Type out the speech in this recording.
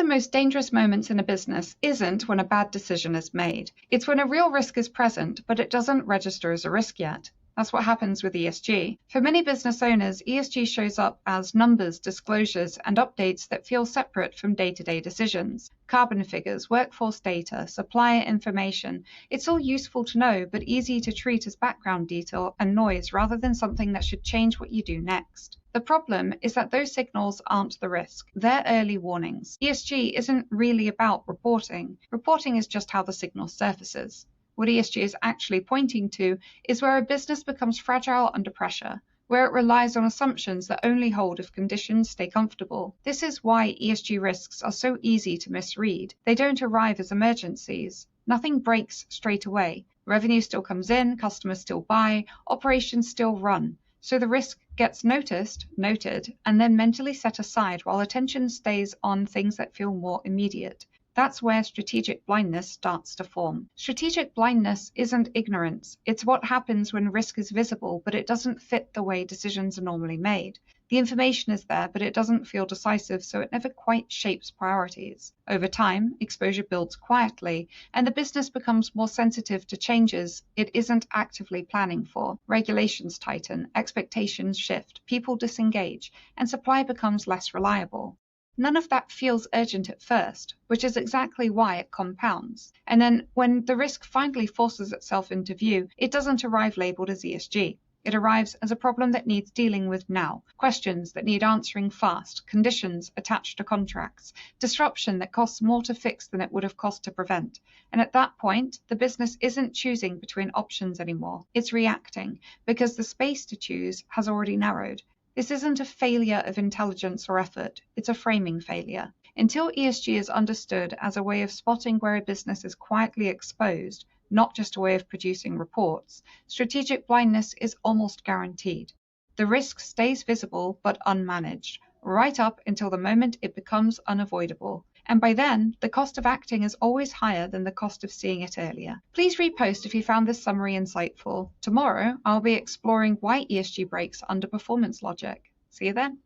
most dangerous moments in a business isn't when a bad decision is made. It's when a real risk is present, but it doesn't register as a risk yet. That's what happens with ESG. For many business owners, ESG shows up as numbers, disclosures, and updates that feel separate from day-to-day decisions. Carbon figures, workforce data, supplier information. It's all useful to know, but easy to treat as background detail and noise rather than something that should change what you do next. The problem is that those signals aren't the risk. They're early warnings. ESG isn't really about reporting. Reporting is just how the signal surfaces. What ESG is actually pointing to is where a business becomes fragile under pressure, where it relies on assumptions that only hold if conditions stay comfortable. This is why ESG risks are so easy to misread. They don't arrive as emergencies. Nothing breaks straight away. Revenue still comes in, customers still buy, operations still run. So the risk gets noticed, noted, and then mentally set aside while attention stays on things that feel more immediate. That's where strategic blindness starts to form. Strategic blindness isn't ignorance. It's what happens when risk is visible, but it doesn't fit the way decisions are normally made. The information is there, but it doesn't feel decisive, so it never quite shapes priorities. Over time, exposure builds quietly, and the business becomes more sensitive to changes it isn't actively planning for. Regulations tighten, expectations shift, people disengage, and supply becomes less reliable. None of that feels urgent at first, which is exactly why it compounds. And then when the risk finally forces itself into view, it doesn't arrive labeled as ESG. It arrives as a problem that needs dealing with now, questions that need answering fast, conditions attached to contracts, disruption that costs more to fix than it would have cost to prevent. And at that point, the business isn't choosing between options anymore. It's reacting, because the space to choose has already narrowed. This isn't a failure of intelligence or effort, it's a framing failure. Until ESG is understood as a way of spotting where a business is quietly exposed, not just a way of producing reports, strategic blindness is almost guaranteed. The risk stays visible but unmanaged, right up until the moment it becomes unavoidable. And by then, the cost of acting is always higher than the cost of seeing it earlier. Please repost if you found this summary insightful. Tomorrow, I'll be exploring why ESG breaks under performance logic. See you then.